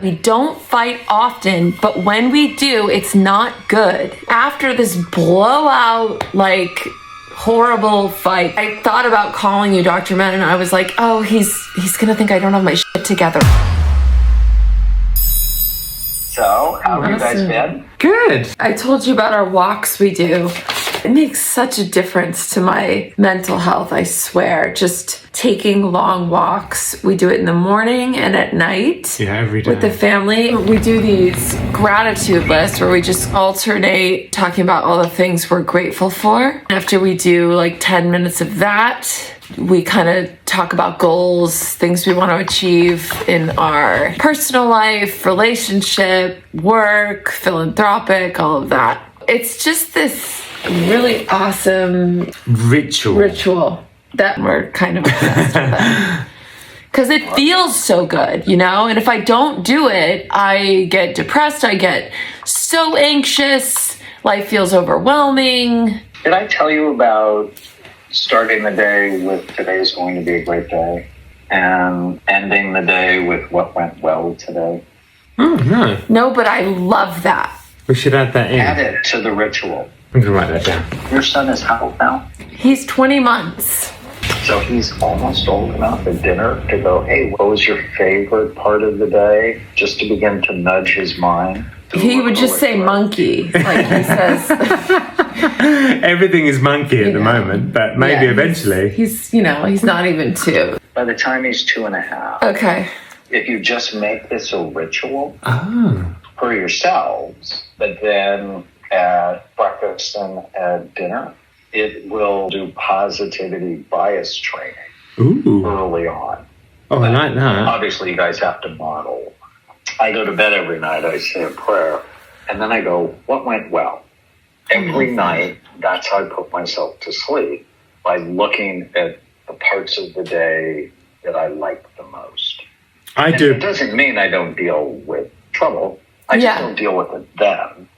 We don't fight often, but when we do, it's not good. After this blowout, horrible fight, I thought about calling you, Dr. Men, and I was like, oh, he's gonna think I don't have my shit together. So, how have you guys been? Good. I told you about our walks we do. It makes such a difference to my mental health, I swear. Just taking long walks. We do it in the morning and at night. Yeah, every day. With the family. We do these gratitude lists where we just alternate talking about all the things we're grateful for. After we do 10 minutes of that, we kind of talk about goals, things we want to achieve in our personal life, relationship, work, philanthropic, all of that. It's just this really awesome ritual that we're kind of obsessed with. Because it feels so good, and if I don't do it, I get depressed, I get so anxious, life feels overwhelming. Did I tell you about starting the day with today's going to be a great day and ending the day with what went well today? Oh, no. No, but I love that. We should add that in. Add it to the ritual. I'm going to write that down. Your son is how old now? He's 20 months. So he's almost old enough at dinner to go, hey, what was your favorite part of the day? Just to begin to nudge his mind. He would just say monkey, like he says. Everything is monkey at the moment, but maybe eventually. He's not even 2. By the time he's 2.5. Okay. If you just make this a ritual Oh. for yourselves, but then at breakfast and at dinner, it will do positivity bias training early on. Oh, I like that. Obviously, you guys have to model. I go to bed every night, I say a prayer, and then I go, what went well? Every night, that's how I put myself to sleep, by looking at the parts of the day that I like the most. It doesn't mean I don't deal with trouble. I just don't deal with it then.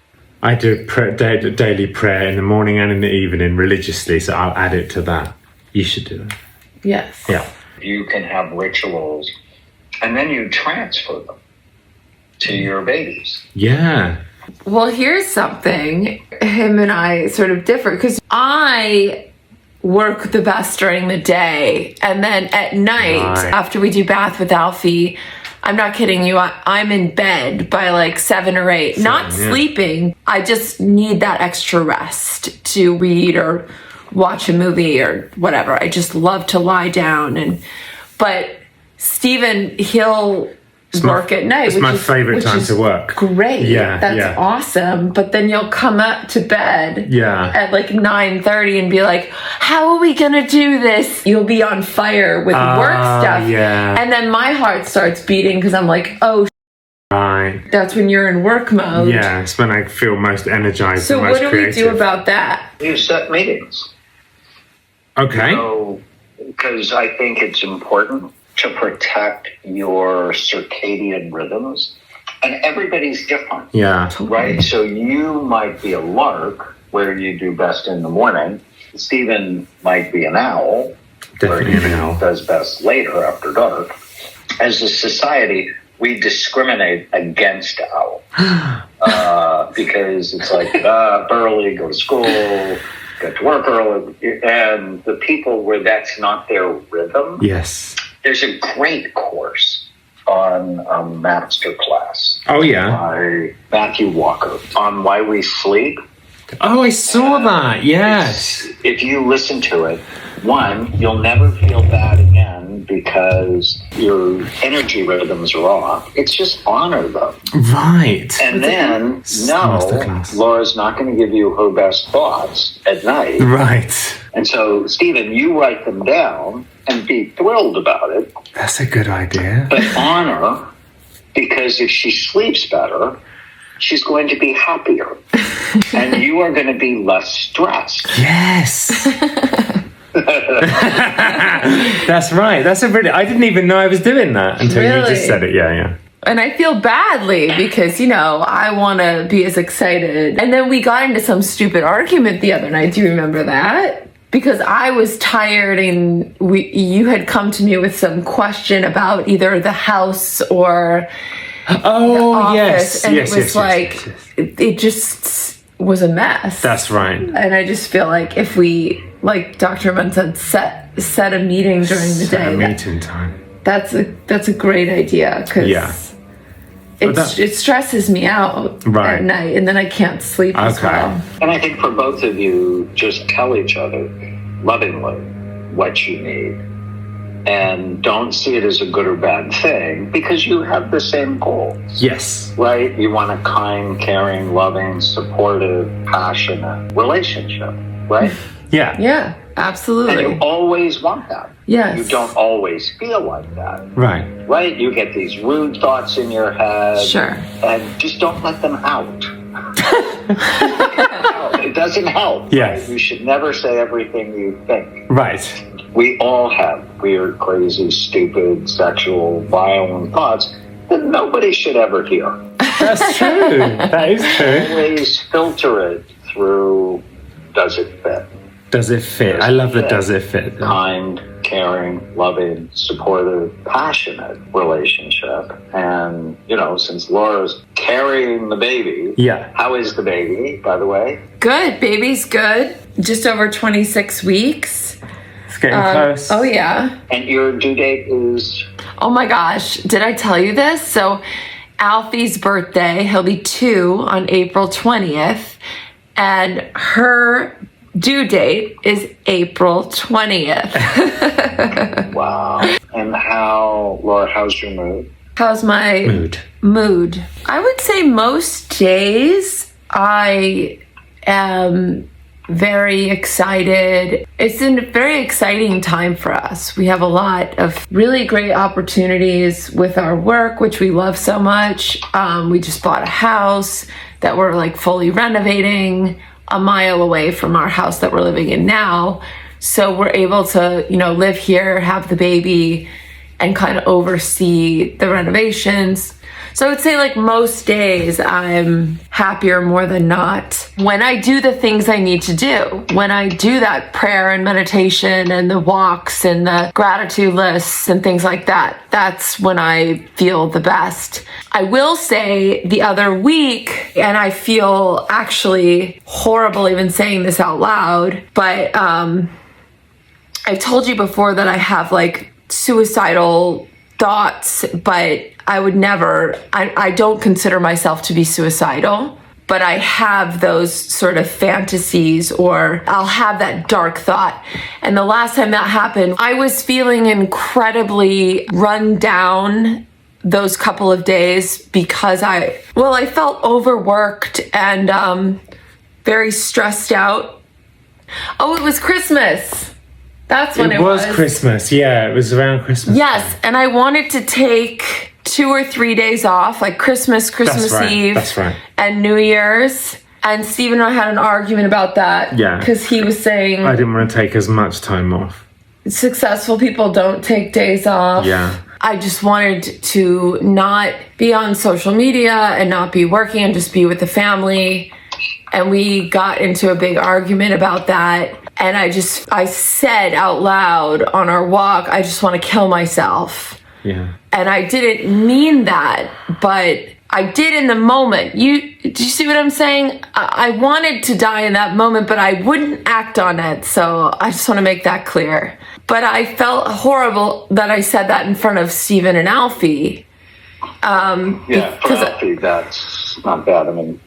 I do daily prayer in the morning and in the evening religiously, so I'll add it to that. You should do that. Yes. Yeah. You can have rituals, and then you transfer them to your babies. Yeah. Well, here's something. Him and I sort of differ, because I work the best during the day, and then at night, after we do bath with Alfie, I'm not kidding you, I'm in bed by 7 or 8. Not sleeping. I just need that extra rest to read or watch a movie or whatever. I just love to lie down. But Steven, he'll work at night. It's my favorite time to work. Great. Yeah. That's awesome. But then you'll come up to bed at 9:30 and be like, how are we going to do this? You'll be on fire with work stuff. Yeah. And then my heart starts beating because I'm like, oh, right. That's when you're in work mode. Yeah, it's when I feel most energized so and most creative. So what do we do about that? You set meetings. Okay. Because I think it's important to protect your circadian rhythms. And everybody's different. Yeah. Right? So you might be a lark, where you do best in the morning. Stephen might be an owl, Definitely where he an owl. does best later after dark. As a society, we discriminate against owls. Because it's like, up early, go to school, get to work early. And the people where that's not their rhythm. Yes. There's a great course on Masterclass. Oh, yeah. By Matthew Walker on why we sleep. Oh, I saw that. Yes. If you listen to it, one, you'll never feel bad again because your energy rhythms are off. It's just honor them. Right. And then, no, Laura's not going to give you her best thoughts at night. Right. And so, Stephen, you write them down and be thrilled about it. That's a good idea. But honor, because if she sleeps better, she's going to be happier. And you are going to be less stressed. Yes. That's right. That's I didn't even know I was doing that until you just said it. Yeah. And I feel badly because, I want to be as excited. And then we got into some stupid argument the other night. Do you remember that? Because I was tired and you had come to me with some question about either the house or Oh, office, yes. and Yes, it was yes. it just was a mess. That's right. And I just feel like if we, like Dr. Munn said, set a meeting during the Set day, a meeting time. that's a great idea, because Yeah. it stresses me out Right. at night, and then I can't sleep as Okay. well. And I think for both of you, just tell each other lovingly what you need. And don't see it as a good or bad thing, because you have the same goals, Yes. right? You want a kind, caring, loving, supportive, passionate relationship, right? Yeah. Yeah, And absolutely. you always want that. Yes. You don't always feel like that, Right. right? You get these rude thoughts in your head. Sure. And just don't let them out. It doesn't help. Yes. Right? You should never say everything you think. Right. We all have weird, crazy, stupid, sexual, violent thoughts that nobody should ever hear. That's true. That is true. Always filter it through, does it fit? Does it fit? I love the does it fit. Kind, caring, loving, supportive, passionate relationship. And, since Laura's carrying the baby, Yeah. how is the baby, by the way? Good. Baby's good. Just over 26 weeks. It's getting close. Oh, yeah. And your due date is Oh my gosh, did I tell you this? So Alfie's birthday, he'll be 2 on April 20th, and her due date is April 20th. wow. And Laura, how's your mood? How's my mood? I would say most days I am very excited. It's a very exciting time for us. We have a lot of really great opportunities with our work, which we love so much. We just bought a house that we're fully renovating a mile away from our house that we're living in now. So we're able to, live here, have the baby, and kind of oversee the renovations. So I would say most days I'm happier more than not when I do the things I need to do. When I do that prayer and meditation and the walks and the gratitude lists and things like that, that's when I feel the best. I will say the other week, and I feel actually horrible even saying this out loud, but I've told you before that I have suicidal thoughts, but I would never, I don't consider myself to be suicidal, but I have those sort of fantasies, or I'll have that dark thought. And the last time that happened, I was feeling incredibly run down those couple of days because I felt overworked and very stressed out. Oh, it was Christmas. That's when it was. It was Christmas. Yeah, it was around Christmas. Yes, and I wanted to take 2 or 3 days off, Christmas Eve, That's right. and New Year's. And Steve and I had an argument about that. Yeah. Because he was saying I didn't want to take as much time off. successful people don't take days off. Yeah. I just wanted to not be on social media and not be working and just be with the family. And we got into a big argument about that. And I said out loud on our walk, I just want to kill myself. Yeah. And I didn't mean that, but I did in the moment. Do you see what I'm saying? I wanted to die in that moment, but I wouldn't act on it. So I just want to make that clear. But I felt horrible that I said that in front of Steven and Alfie. For Alfie, that's not bad. I mean,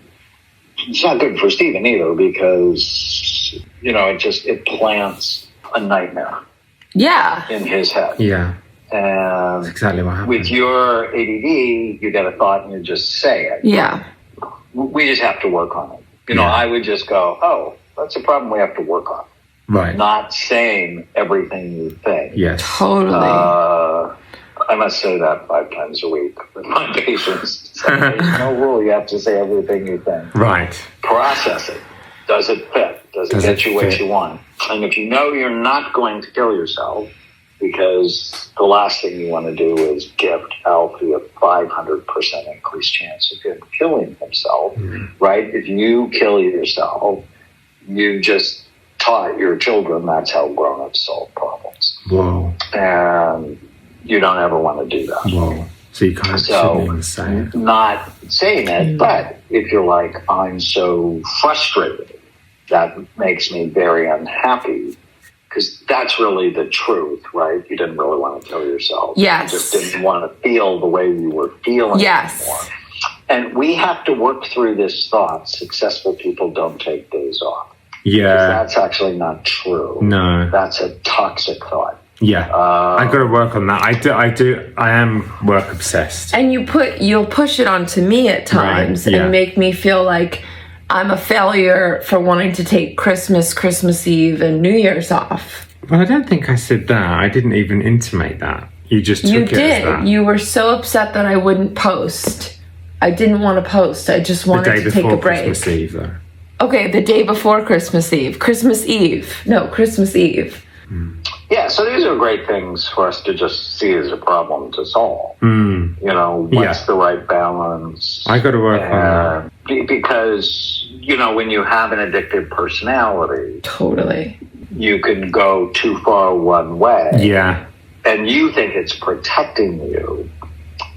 it's not good for Steven either, because it plants a nightmare in his head. Yeah. And That's exactly what happened. with your ADD, you get a thought and you just say it. Yeah. We just have to work on it. Yeah. I would just go, oh, that's a problem we have to work on. Right. Not saying everything you think. Yes. Totally. I must say that 5 times a week with my patients. So there's no rule. You have to say everything you think. Right. Process it. Does it fit? Does it get you what you want? And if you know you're not going to kill yourself, because the last thing you want to do is gift Alfie a 500% increased chance of him killing himself, right? If you kill yourself, you just taught your children that's how grown-ups solve problems. Whoa. And you don't ever want to do that. Whoa. So you shouldn't even say it. Not saying it, but if you're like, I'm so frustrated, that makes me very unhappy. Because that's really the truth, right? You didn't really want to kill yourself. Yes. You just didn't want to feel the way you were feeling anymore. And we have to work through this thought, successful people don't take days off. Yeah. Because that's actually not true. No. That's a toxic thought. Yeah. I got to work on that. I am work obsessed. And you'll push it onto me at times and make me feel like I'm a failure for wanting to take Christmas Eve, and New Year's off. Well, I don't think I said that. I didn't even intimate that. You just took it as that. You were so upset that I wouldn't post. I didn't want to post. I just wanted to take a break. Christmas Eve, though. Okay, the day before Christmas Eve. Christmas Eve. Yeah, so these are great things for us to just see as a problem to solve. Mm. You know, what's the right balance? I got to work on that. Because, you know, when you have an addictive personality, totally, you can go too far one way. Yeah. And you think it's protecting you.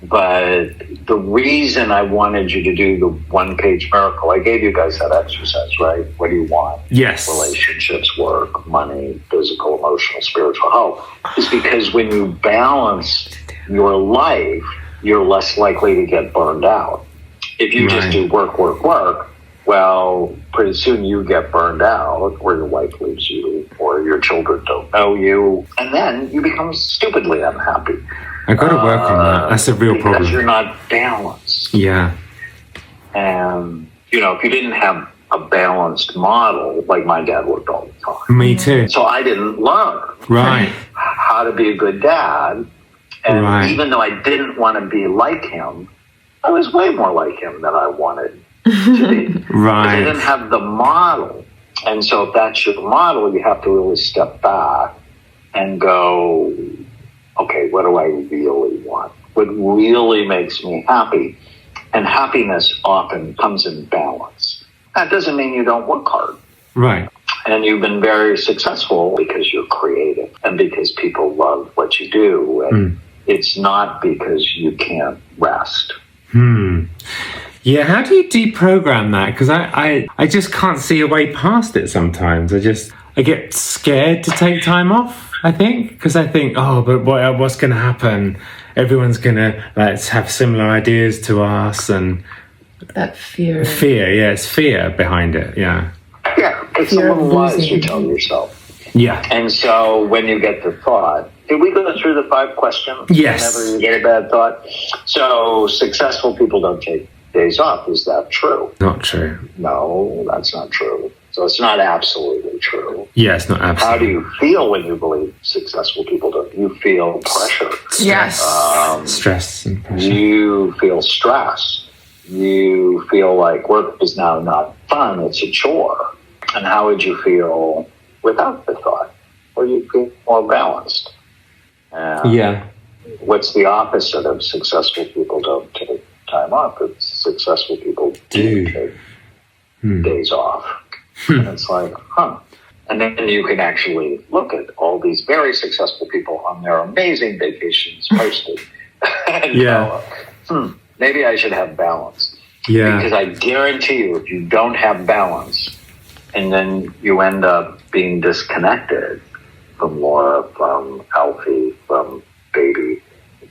But the reason I wanted you to do the one-page miracle, I gave you guys that exercise, right? What do you want? Yes. Relationships, work, money, physical, emotional, spiritual health. Is because when you balance your life, you're less likely to get burned out. If you just do work, well, pretty soon you get burned out, or your wife leaves you, or your children don't know you, and then you become stupidly unhappy. I got to work on that. That's a real problem. Because you're not balanced. Yeah. And, you know, if you didn't have a balanced model, like my dad worked all the time. Me too. So I didn't learn how to be a good dad. And even though I didn't want to be like him, I was way more like him than I wanted to be. Because I didn't have the model. And so if that's your model, you have to really step back and go, okay, what do I really want? What really makes me happy? And happiness often comes in balance. That doesn't mean you don't work hard. Right. And you've been very successful because you're creative and because people love what you do. And it's not because you can't rest. Yeah, how do you deprogram that? Because I just can't see a way past it sometimes. I get scared to take time off. I think, because I think, but what's going to happen? Everyone's going to have similar ideas to us, and that fear. It's fear behind it. Yeah, it's the little lies you tell yourself. Yeah, and so when you get the thought, did we go through the 5 questions? Yes. Whenever you get a bad thought. So successful people don't take days off. Is that true? Not true. No, that's not true. So it's not absolutely true. Yeah, it's not absolutely. How do you feel when you believe successful people don't? You feel pressure. Yes. Stress and pressure. You feel stress. You feel like work is now not fun, it's a chore. And how would you feel without the thought? Or you feel more balanced? What's the opposite of successful people don't take time off? It's successful people do take days off. And it's like, And then you can actually look at all these very successful people on their amazing vacations posted. And go, maybe I should have balance. Yeah. Because I guarantee you, if you don't have balance, and then you end up being disconnected from Laura, from Alfie, from Baby,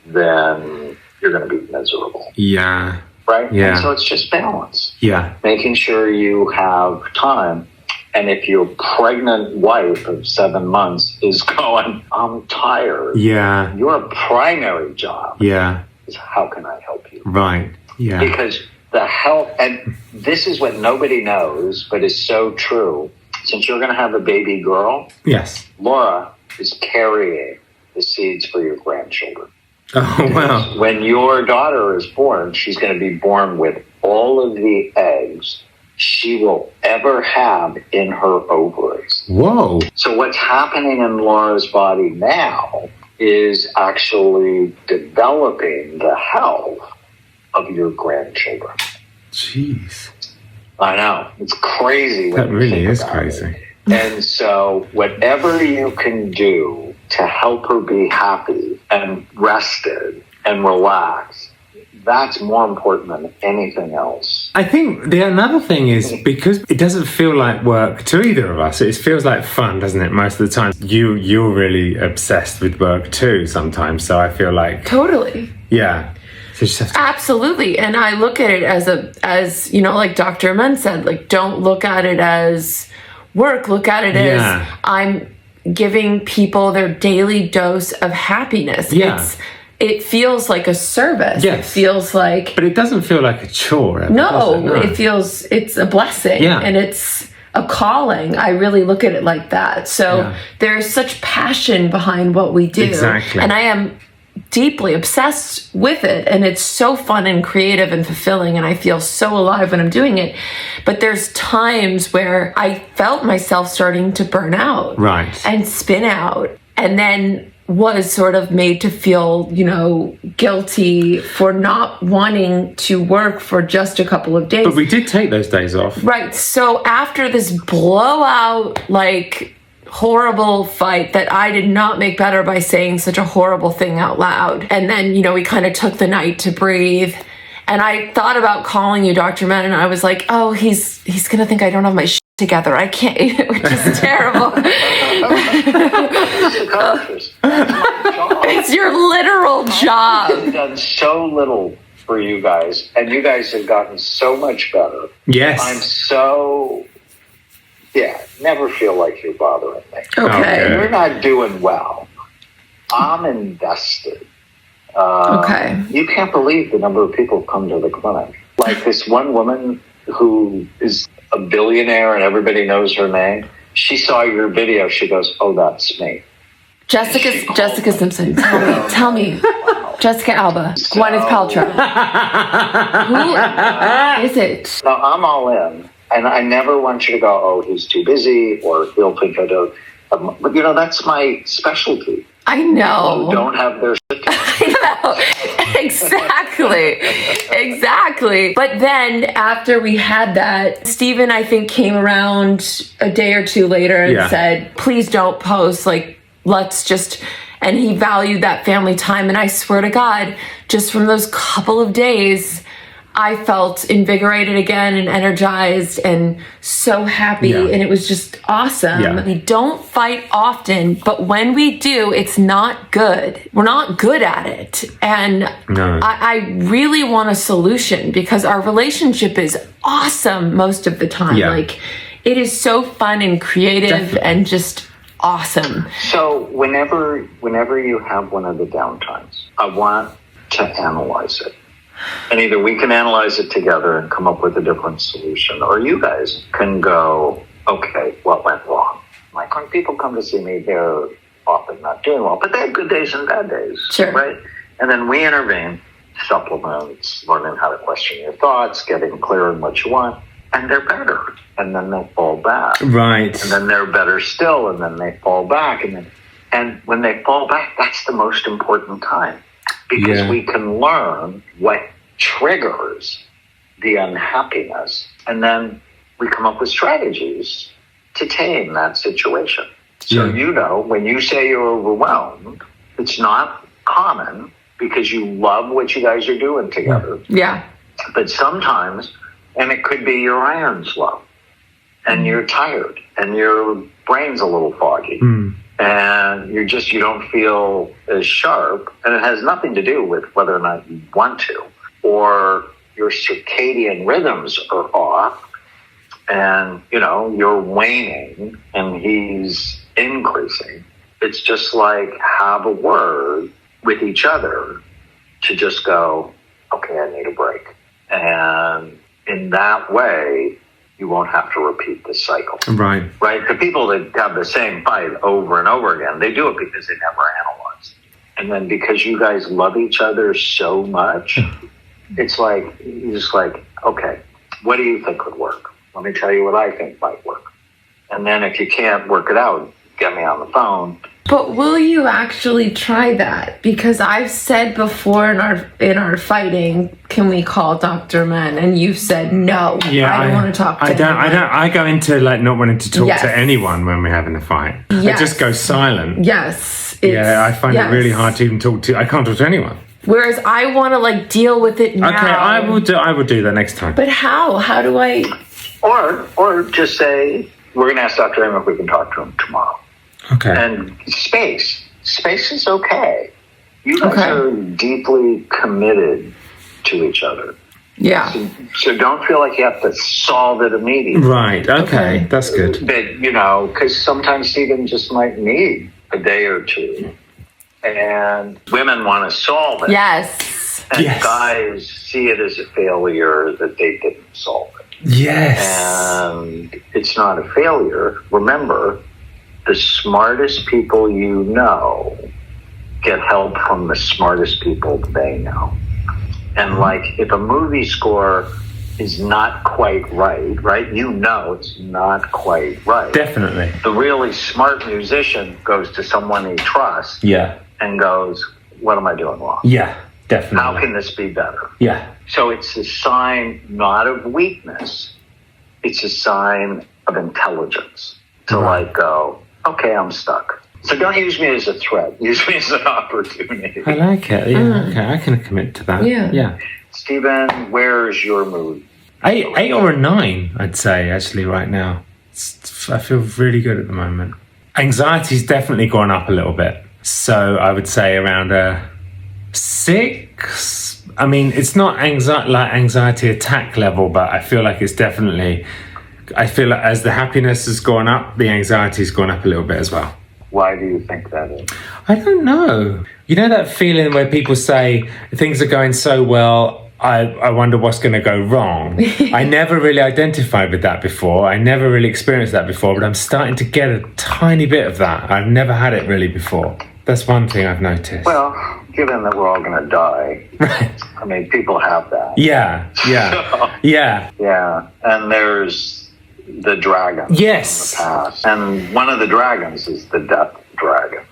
then you're going to be miserable. Yeah. Right? Yeah. And so it's just balance. Yeah. Making sure you have time. And if your pregnant wife of 7 months is going, I'm tired. Yeah. Your primary job is how can I help you? Right. Yeah. Because the help, and this is what nobody knows, but is so true. Since you're going to have a baby girl, Laura is carrying the seeds for your grandchildren. Oh, wow. When your daughter is born, she's going to be born with all of the eggs she will ever have in her ovaries. Whoa. So what's happening in Laura's body now is actually developing the health of your grandchildren. Jeez. I know. It's crazy. That really is crazy. And so whatever you can do to help her be happy and rested and relax. That's more important than anything else. I think another thing is because it doesn't feel like work to either of us. It feels like fun, doesn't it? Most of the time, you're really obsessed with work too. Sometimes, so I feel like Totally. yeah. So you just have to, Absolutely. And I look at it as you know, like Dr. Amen said, like, don't look at it as work. Look at it as I'm giving people their daily dose of happiness. Yeah. It feels like a service. Yes. It feels like... but it doesn't feel like a chore. Ever, No, does it? it's a blessing. Yeah. And it's a calling. I really look at it like that. So there's such passion behind what we do. Exactly. And I am deeply obsessed with it, and it's so fun and creative and fulfilling, and I feel so alive when I'm doing it. But there's times where I felt myself starting to burn out, Right. and spin out, and then was sort of made to feel, you know, guilty for not wanting to work for just a couple of days. But we did take those days off. Right. So after this blowout, like, horrible fight that I did not make better by saying such a horrible thing out loud. And then, you know, we kind of took the night to breathe. And I thought about calling you, Dr. Men, and I was like, oh, he's going to think I don't have my shit together. I can't, which is terrible. It's your literal job. I've done so little for you guys, and you guys have gotten so much better. Yes. I'm so... Yeah, never feel like you're bothering me. Okay. You're not doing well. I'm invested. Okay. You can't believe the number of people who come to the clinic. Like this one woman who is a billionaire and everybody knows her name. She saw your video. She goes, "Oh, that's me." Jessica Simpson. Tell me. Jessica Alba. Gwyneth Paltrow. Who is it? No, I'm all in. And I never want you to go, "Oh, he's too busy," or he'll think I don't. But, you know, that's my specialty. I know. Who don't have their shit together. I know. Exactly. But then after we had that, Stephen, I think, came around a day or two later and said, please don't post. Like, let's just... And he valued that family time. And I swear to God, just from those couple of days... I felt invigorated again and energized and so happy, and it was just awesome. Yeah. We don't fight often, but when we do, it's not good. We're not good at it. And I really want a solution because our relationship is awesome most of the time. Yeah. Like, it is so fun and creative and just awesome. So whenever you have one of the downtimes, I want to analyze it. And either we can analyze it together and come up with a different solution, or you guys can go, okay, what went wrong? Like when people come to see me, they're often not doing well, but they have good days and bad days, right? And then we intervene, supplements, learning how to question your thoughts, getting clear on what you want, and they're better. And then they fall back. Right. And then they're better still, and then they fall back. And when they fall back, that's the most important time. Because we can learn what triggers the unhappiness, and then we come up with strategies to tame that situation. So, you know, when you say you're overwhelmed, it's not common because you love what you guys are doing together. Yeah. But sometimes, and it could be your iron's low, and you're tired, and your brain's a little foggy. And you don't feel as sharp, and it has nothing to do with whether or not you want to, or your circadian rhythms are off, and, you know, you're waning and he's increasing. It's just like have a word with each other to just go, okay, I need a break. And in that way, you won't have to repeat the cycle. Right. Right? The people that have the same fight over and over again, they do it because they never analyze. And then because you guys love each other so much, it's like, you're just like, okay, what do you think would work? Let me tell you what I think might work. And then if you can't work it out, get me on the phone. But will you actually try that? Because I've said before in our fighting, can we call Dr. Men? And you've said no. Yeah, I don't want to talk to anyone. I go into like not wanting to talk to anyone when we're having a fight. Yes. I just go silent. Yes. I find it really hard to even talk to. I can't talk to anyone. Whereas I want to like deal with it now. Okay, I will do that next time. But how? How do I? Or just say, we're going to ask Dr. M if we can talk to him tomorrow. Okay. And space is okay. You guys are deeply committed to each other. Yeah. So don't feel like you have to solve it immediately. Right. Okay. That's good. But, because sometimes Stephen just might need a day or two. And women want to solve it. Yes. And Yes. guys see it as a failure that they didn't solve it. Yes. And it's not a failure. Remember, the smartest people you know get help from the smartest people they know. And like, if a movie score is not quite right? You know it's not quite right. Definitely. The really smart musician goes to someone he trusts Yeah. and goes, what am I doing wrong? Yeah. Definitely. How can this be better? Yeah. So it's a sign not of weakness. It's a sign of intelligence to like go, okay, I'm stuck. So don't use me as a threat. Use me as an opportunity. I like it. Yeah. Okay. I can commit to that. Yeah. Yeah. Stephen, where's your mood? 8 or a 9, I'd say, actually, right now. I feel really good at the moment. Anxiety's definitely gone up a little bit. So I would say around a 6. I mean, it's not anxiety attack level, but I feel like it's definitely... I feel like as the happiness has gone up, the anxiety's gone up a little bit as well. Why do you think that is? I don't know. You know that feeling where people say things are going so well, I wonder what's going to go wrong. I never really identified with that before. I never really experienced that before, but I'm starting to get a tiny bit of that. I've never had it really before. That's one thing I've noticed. Well, given that we're all going to die, I mean, people have that. Yeah. Yeah. Yeah. And there's the dragon Yes. from the past. And one of the dragons is the death dragon,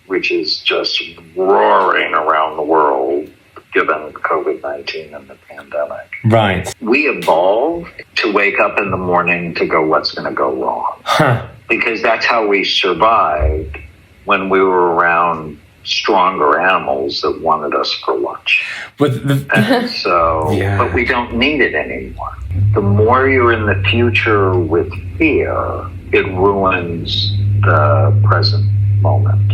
which is just roaring around the world given COVID-19 and the pandemic. Right. We evolved to wake up in the morning to go, what's going to go wrong? Huh. Because that's how we survived when we were around stronger animals that wanted us for lunch. But And so, Yeah. but we don't need it anymore. The more you're in the future with fear, it ruins the present moment.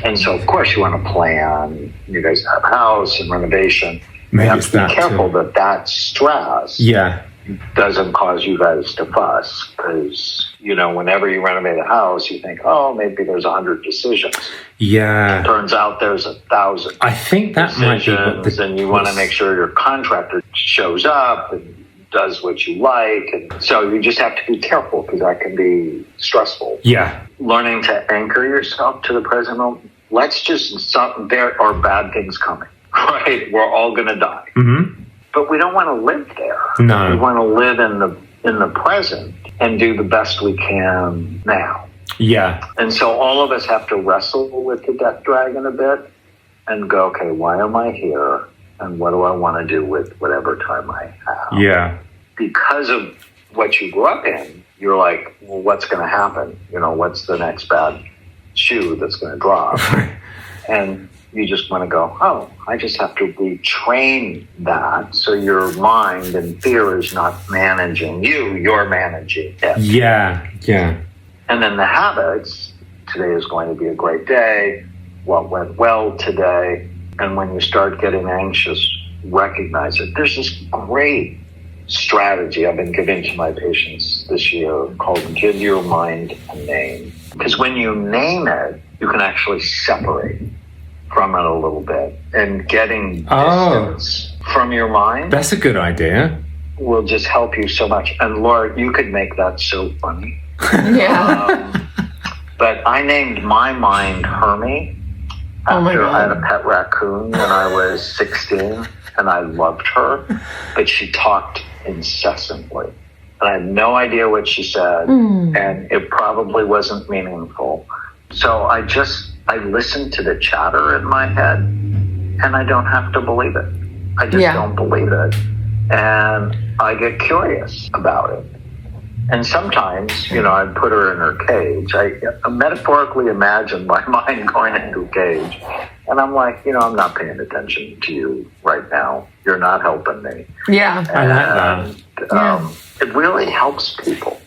And so, of course, you want to plan. You guys have a house and renovation. Maybe you have it's to be that careful too. that stress Yeah. doesn't cause you guys to fuss. Because, whenever you renovate a house, you think, oh, maybe there's 100 decisions. Yeah. Turns out there's 1,000 I think that might be what decisions, and you want to make sure your contractor shows up and does what you like. And so you just have to be careful because that can be stressful. Yeah. Learning to anchor yourself to the present moment. There are bad things coming, right? We're all going to die. Mm-hmm. But we don't want to live there. No. We want to live in the present and do the best we can now. Yeah. And so all of us have to wrestle with the death dragon a bit and go, okay, why am I here? And what do I want to do with whatever time I have? Yeah. Because of what you grew up in, you're like, well, what's going to happen? What's the next bad shoe that's going to drop? And you just want to go, oh, I just have to retrain that so your mind and fear is not managing you, you're managing it. Yeah. Yeah. And then the habits, today is going to be a great day, what went well today. And when you start getting anxious, recognize it. There's this great strategy I've been giving to my patients this year called give your mind a name. Because when you name it, you can actually separate from it a little bit. And getting distance from your mind, That's a good idea. will just help you so much. And Laura, you could make that so funny. Yeah. But I named my mind Hermie Oh my after I had a God. pet raccoon when I was 16, and I loved her, but she talked incessantly. And I had no idea what she said, and it probably wasn't meaningful. So I listened to the chatter in my head, and I don't have to believe it. I just don't believe it. And I get curious about it. And sometimes, I'd put her in her cage. I metaphorically imagine my mind going into a cage And I'm like, I'm not paying attention to you right now. You're not helping me. Yeah. I like that. It really helps people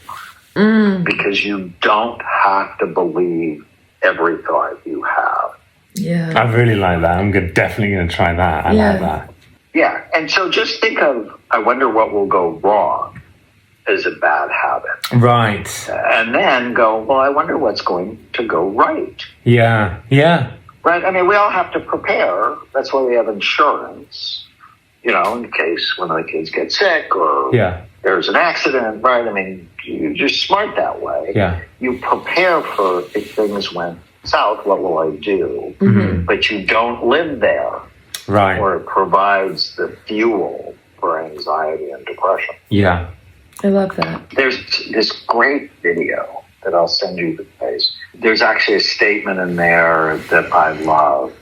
because you don't have to believe every thought you have. Yeah. I really like that. I'm definitely going to try that. I like that. Yeah. And so just think of, I wonder what will go wrong as a bad habit. Right. And then go, well, I wonder what's going to go right. Yeah. Yeah. Right? I mean, we all have to prepare. That's why we have insurance, in case one of the kids gets sick or there's an accident, right? I mean, you're smart that way. Yeah. You prepare for if things went south, what will I do? Mm-hmm. But you don't live there. Right. Or it provides the fuel for anxiety and depression. Yeah. I love that. There's this great video that I'll send you guys. There's actually a statement in there that I love.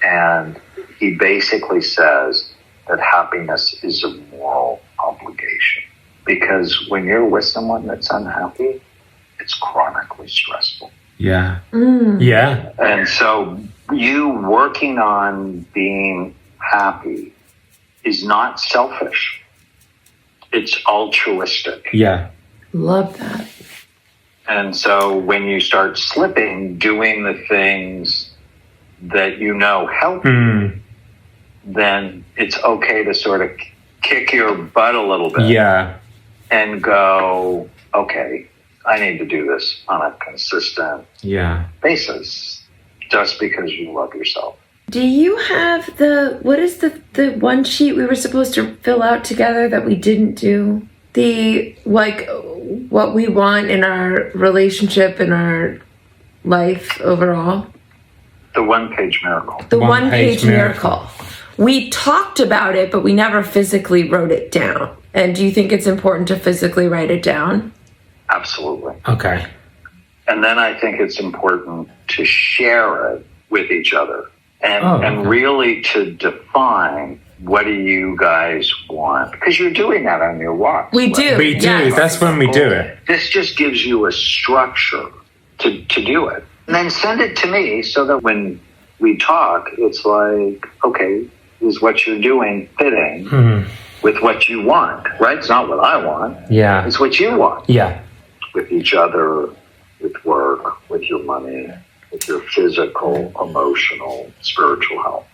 And he basically says that happiness is a moral obligation. Because when you're with someone that's unhappy, it's chronically stressful. Yeah. Yeah. And so you working on being happy is not selfish. It's altruistic. Yeah. Love that. And so when you start slipping, doing the things that help you, then it's okay to sort of kick your butt a little bit. Yeah. And go, okay, I need to do this on a consistent basis just because you love yourself. Do you have what is the one sheet we were supposed to fill out together that we didn't do? What we want in our relationship, in our life overall? The one-page miracle. The one-page miracle. We talked about it, but we never physically wrote it down. And do you think it's important to physically write it down? Absolutely. Okay. And then I think it's important to share it with each other and really to define what do you guys want? Because you're doing that on your walk. We do. We do. Yes. That's when we do it. This just gives you a structure to do it. And then send it to me so that when we talk, it's like, okay, is what you're doing fitting with what you want, right? It's not what I want. Yeah. It's what you want. Yeah. With each other, with work, with your money, with your physical, emotional, spiritual health.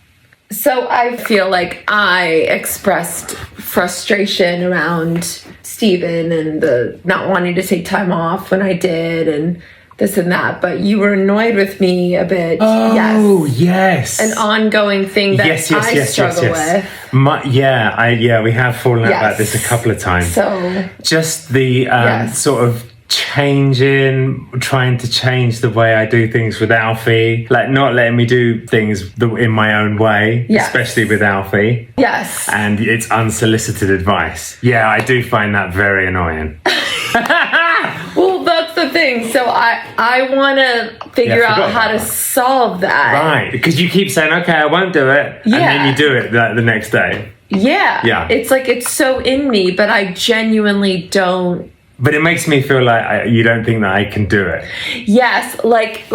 So I feel like I expressed frustration around Stephen and the not wanting to take time off when I did and this and that, but you were annoyed with me a bit. Oh, yes. An ongoing thing that I struggle with. We have fallen out about this a couple of times. So just the sort of trying to change the way I do things with Alfie, like not letting me do things in my own way, especially with Alfie. Yes. And it's unsolicited advice. Yeah, I do find that very annoying. Well, that's the thing. So I want to figure out how to solve that. Right, because you keep saying, okay, I won't do it. And then you do it the next day. Yeah. It's like it's so in me, but I genuinely don't. But it makes me feel like you don't think that I can do it. Yes, like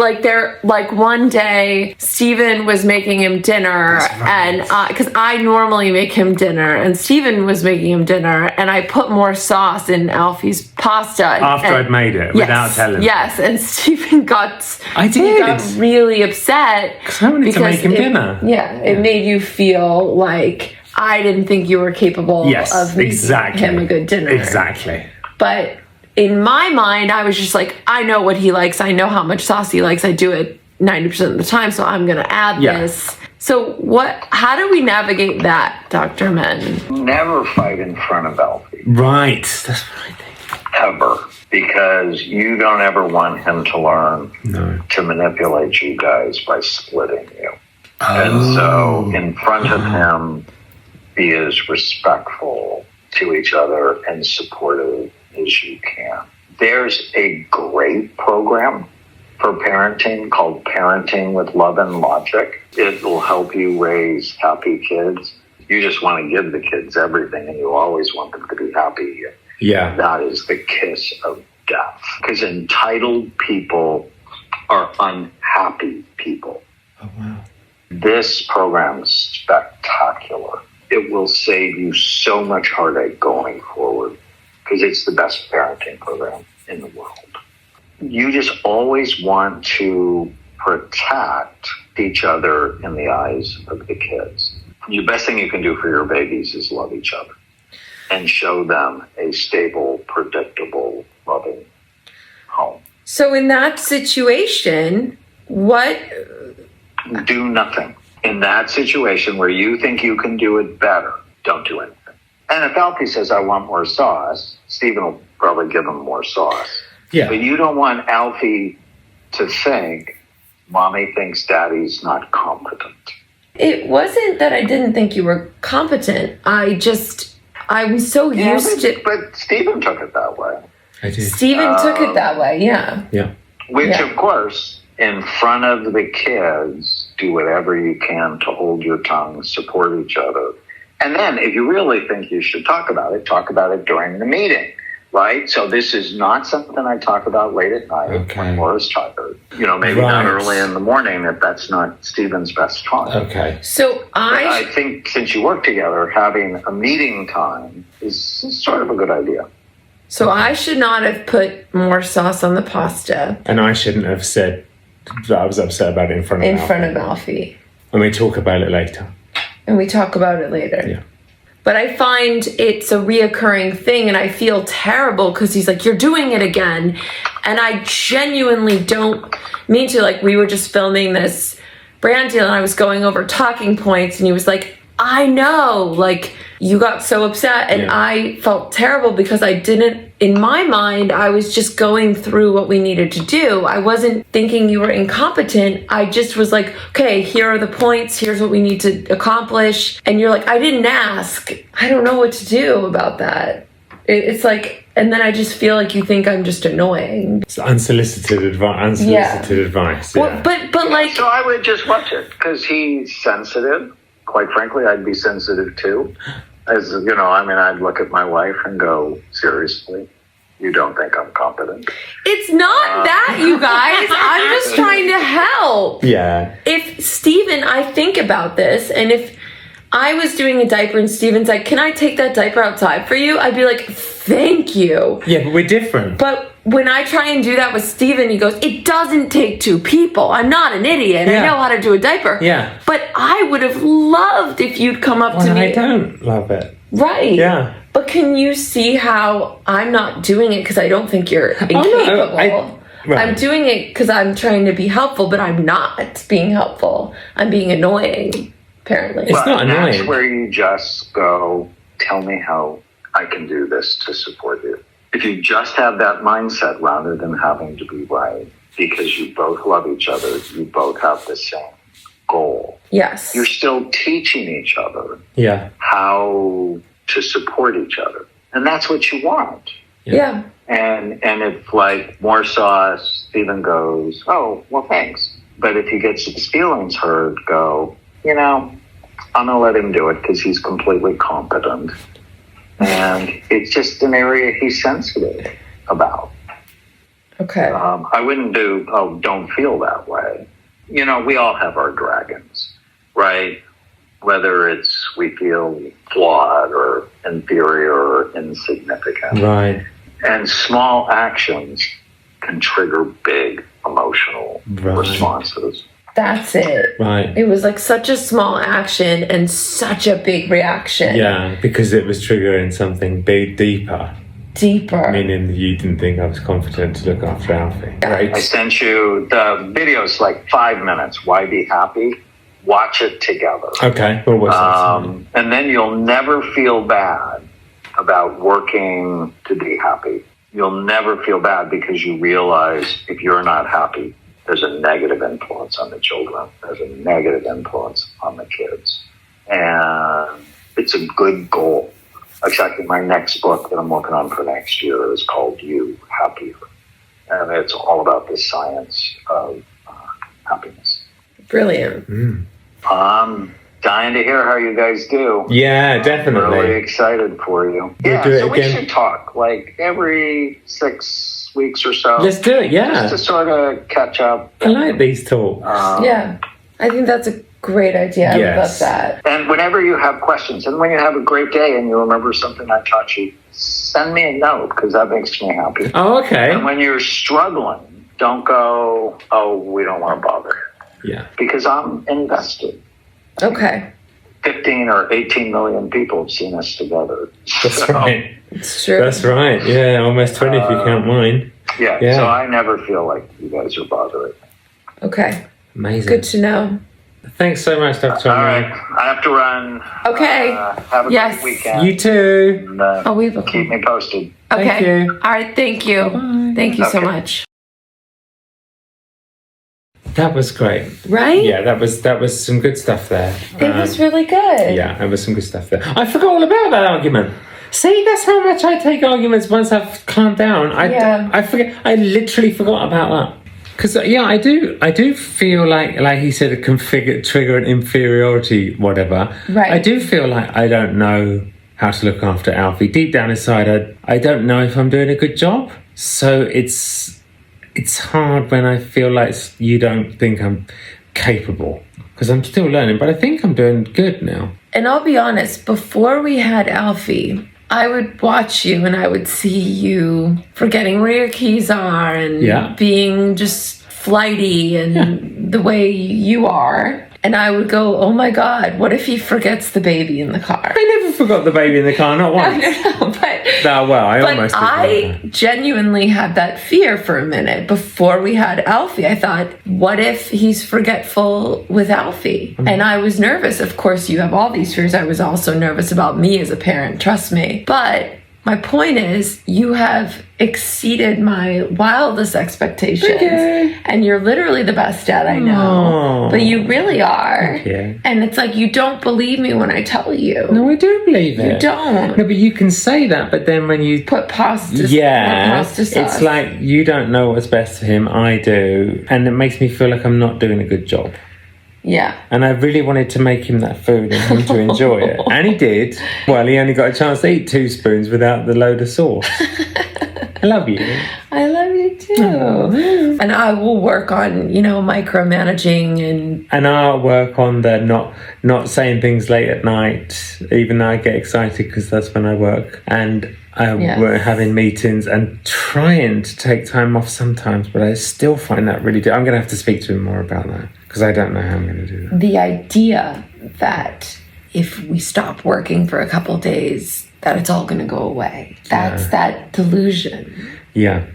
one day Stephen was making him dinner, and because I normally make him dinner, and Stephen was making him dinner, and I put more sauce in Alfie's pasta after I'd made it without telling him. Yes, and Stephen got really upset because I wanted to make him dinner. It made you feel like I didn't think you were capable of making him a good dinner. Exactly. But in my mind, I was just like, I know what he likes. I know how much sauce he likes. I do it 90% of the time, so I'm going to add this. So how do we navigate that, Dr. Men? Never fight in front of Alfie. Right. That's what I think. Ever. Because you don't ever want him to learn to manipulate you guys by splitting you. And so in front of him, be as respectful to each other and supportive as you can. There's a great program for parenting called Parenting with Love and Logic. It will help you raise happy kids. You just want to give the kids everything and you always want them to be happy. Yeah. That is the kiss of death. Because entitled people are unhappy people. Oh, wow. This program is spectacular. It will save you so much heartache going forward because it's the best parenting program in the world. You just always want to protect each other in the eyes of the kids. The best thing you can do for your babies is love each other and show them a stable, predictable, loving home. So in that situation, what? Do nothing. In that situation where you think you can do it better, don't do anything. And if Alfie says, I want more sauce, Stephen will probably give him more sauce. Yeah. But you don't want Alfie to think, Mommy thinks Daddy's not competent. It wasn't that I didn't think you were competent. I'm so used to... But Stephen took it that way. I did. Stephen took it that way, yeah. Yeah. Which, of course, in front of the kids, do whatever you can to hold your tongue, support each other. And then, if you really think you should talk about it during the meeting, right? So this is not something I talk about late at night when Laura's tired. Maybe not early in the morning if that's not Stephen's best time. Okay. So I think since you work together, having a meeting time is sort of a good idea. So I should not have put more sauce on the pasta. And I shouldn't have said that I was upset about it in front of Alfie. And we talk about it later. And we talk about it later. Yeah. But I find it's a reoccurring thing, and I feel terrible because he's like, you're doing it again. And I genuinely don't mean to. Like, we were just filming this brand deal, and I was going over talking points, and he was like, I know, like, you got so upset. And I felt terrible because I didn't, in my mind, I was just going through what we needed to do. I wasn't thinking you were incompetent. I just was like, okay, here are the points. Here's what we need to accomplish. And you're like, I didn't ask. I don't know what to do about that. It's like, and then I just feel like you think I'm just annoying. It's unsolicited advice. Well, but like... So I would just watch it because he's sensitive. Quite frankly, I'd be sensitive too. As I'd look at my wife and go, seriously, you don't think I'm competent? It's not that, you guys. I'm just trying to help. Yeah. If Stephen, I think about this, and if I was doing a diaper and Stephen's like, can I take that diaper outside for you? I'd be like, thank you. Yeah, but we're different. But when I try and do that with Stephen, he goes, it doesn't take two people. I'm not an idiot. Yeah. I know how to do a diaper. Yeah. But I would have loved if you'd come up to me. I don't love it. Right. Yeah. But can you see how I'm not doing it because I don't think you're incapable? Right. I'm doing it because I'm trying to be helpful, but I'm not being helpful. I'm being annoying, apparently. It's not annoying. That's where you just go, tell me how I can do this to support you. If you just have that mindset rather than having to be right, because you both love each other, you both have the same goal. Yes. You're still teaching each other how to support each other. And that's what you want. Yeah. And if like more sauce, Stephen goes, oh, well, thanks. But if he gets his feelings hurt, go, I'm going to let him do it because he's completely competent. And it's just an area he's sensitive about. Okay. I wouldn't do, don't feel that way. We all have our dragons, right? Whether it's we feel flawed or inferior or insignificant. Right. And small actions can trigger big emotional responses. That's it. Right. It was like such a small action and such a big reaction. Yeah, because it was triggering something big, deeper. Meaning you didn't think I was confident to look after Alfie. Right. I sent you the video's like 5 minutes. Why be happy? Watch it together. Okay. Well, what's that? And then you'll never feel bad about working to be happy. You'll never feel bad because you realize if you're not happy, there's a negative influence on the children. There's a negative influence on the kids. And it's a good goal. Exactly. My next book that I'm working on for next year is called You Happier. And it's all about the science of happiness. Brilliant. I'm dying to hear how you guys do. Yeah, definitely. I'm really excited for you. We should talk like every 6 weeks or so. Let's do it, yeah. Just to sort of catch up. I like these talks. Yeah. I think that's a Great idea. I Yes. love that. And whenever you have questions, and when you have a great day and you remember something I taught you, send me a note because that makes me happy. Oh, okay. And when you're struggling, don't go, oh, we don't want to bother. Yeah. Because I'm invested. Okay. 15 or 18 million people have seen us together. That's So, right. It's true. That's right. Yeah, almost 20 if you count mine. Yeah, Yeah. so I never feel like you guys are bothering. Okay. Amazing. Good to know. Thanks so much, Dr. All right, Omri. I have to run. Okay. Have a Yes. great weekend. You too. And, Oh, we have a keep me posted. Okay. Thank you. All right. Thank you. Bye-bye. Thank you so Okay. much. That was great. Right? Yeah, that was some good stuff there. It was really good. Yeah, there was some good stuff there. I forgot all about that argument. See, that's how much I take arguments once I've calmed down. I forget. I literally forgot about that. Because I do feel like he said, it can trigger an inferiority, whatever. Right. I do feel like I don't know how to look after Alfie. Deep down inside, I don't know if I'm doing a good job. So it's hard when I feel like you don't think I'm capable. Because I'm still learning, but I think I'm doing good now. And I'll be honest, before we had Alfie, I would watch you and I would see you forgetting where your keys are and being just flighty and the way you are. And I would go, oh my God, what if he forgets the baby in the car? I never forgot the baby in the car, not once. No, but I almost did. I genuinely had that fear for a minute before we had Alfie. I thought, what if he's forgetful with Alfie? Mm-hmm. And I was nervous. Of course, you have all these fears. I was also nervous about me as a parent, trust me. But my point is, you have exceeded my wildest expectations. Okay. And you're literally the best dad I know. Aww. But you really are. you. And it's like, you don't believe me when I tell you. No, I do believe it. You don't. No, but you can say that, but then when you Put pasta, pasta sauce. it's like you don't know what's best for him. I do, and it makes me feel like I'm not doing a good job. Yeah. And I really wanted to make him that food and him to enjoy it, and he did. Well, he only got a chance to eat 2 spoons without the load of sauce. I love you. I love you too. And I will work on, micromanaging and I'll work on the not saying things late at night, even though I get excited because that's when I work. And we're having meetings and trying to take time off sometimes, but I still find that really I'm going to have to speak to him more about that because I don't know how I'm going to do that. the idea that if we stop working for a couple days, that it's all going to go away. That's that delusion. Yeah.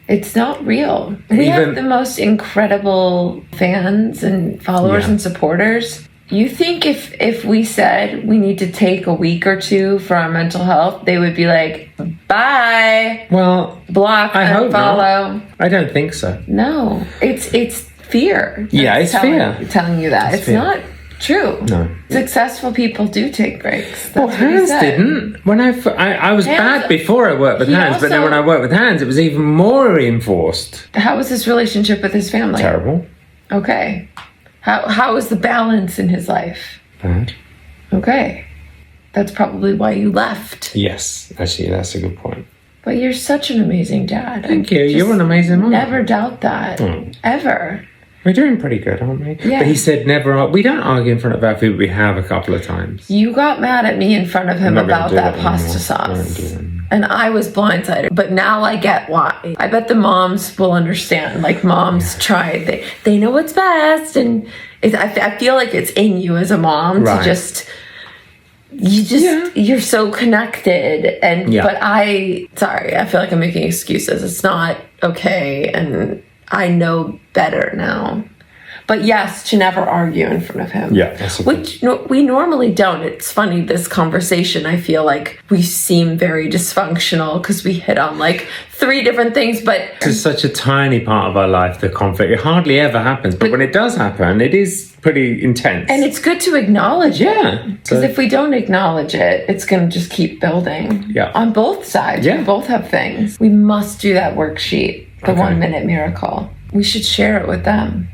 It's not real. We have the most incredible fans and followers and supporters. You think if we said we need to take a week or two for our mental health, they would be like, bye. Well, Block, I hope unfollow. not. I don't think so. No, it's fear. Yeah, it's fear. Telling you that. It's fear. not true. No. Successful people do take breaks. Well, That's what he Hans said. didn't. When I was Hans- bad before I worked with he Hans, but then also- when I worked with Hans, it was even more reinforced. How was his relationship with his family? Terrible. Okay. How was the balance in his life? Bad. Okay. That's probably why you left. Yes, actually, that's a good point. But you're such an amazing dad. Thank you. You're an amazing mom. Never doubt that. Ever. We're doing pretty good, aren't we? Yeah. But he said we don't argue in front of Alfie, but we have a couple of times. You got mad at me in front of him not gonna about do that that pasta anymore. I won't sauce. do that anymore. And I was blindsided. But now I get why. I bet the moms will understand. Like, moms try. They know what's best. And I feel like it's in you as a mom Right. to you're so connected. And but I feel like I'm making excuses. It's not okay. And I know better now. But yes, to never argue in front of him. Yeah, that's Which we normally don't. It's funny, this conversation, I feel like we seem very dysfunctional because we hit on like 3 different things, but This is such a tiny part of our life, the conflict. It hardly ever happens, but when it does happen, it is pretty intense. and it's good to acknowledge it. Yeah. Because if we don't acknowledge it, it's going to just keep building. Yeah. On both sides. Yeah. We both have things. We must do that worksheet, the 1 minute miracle. We should share it with them.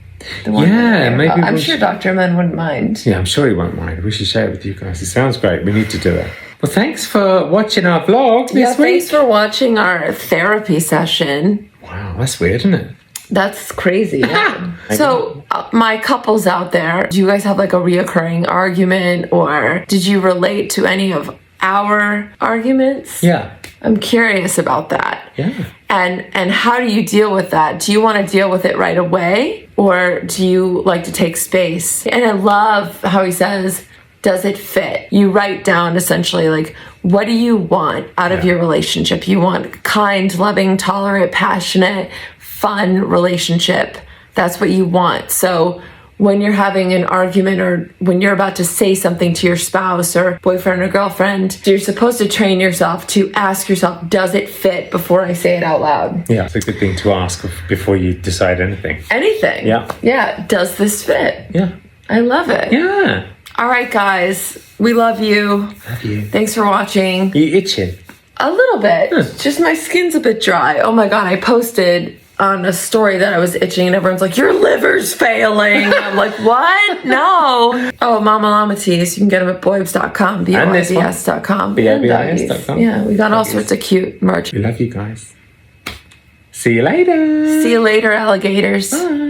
The 1 minute miracle. maybe I'm we sure should- Dr. Men wouldn't mind. Yeah, I'm sure he won't mind. We should share it with you guys. It sounds great. We need to do it. Well, thanks for watching our vlog this week. Thanks for watching our therapy session. Wow, that's weird, isn't it? That's crazy. Yeah. So, my couples out there, do you guys have like a reoccurring argument, or did you relate to any of our arguments? Yeah. I'm curious about that. Yeah. And how do you deal with that? Do you want to deal with it right away, or do you like to take space? And I love how he says, does it fit? You write down essentially like, what do you want out of your relationship? You want kind, loving, tolerant, passionate, fun relationship. That's what you want. So when you're having an argument, or when you're about to say something to your spouse or boyfriend or girlfriend, you're supposed to train yourself to ask yourself, does it fit, before I say it out loud? Yeah, it's a good thing to ask before you decide anything. Anything. Yeah. Yeah. Does this fit? Yeah. I love it. Yeah. All right, guys. We love you. Love you. Thanks for watching. Are you itching? A little bit. Just my skin's a bit dry. Oh my God. I posted on a story that I was itching, and everyone's like, your liver's failing. I'm like, what? No. Oh, Mama Llama teas. You can get them at boybs.com, BOYBS.com. BOYBS.com. Yeah, we got all sorts of cute merch. We love you guys. See you later. See you later, alligators. Bye.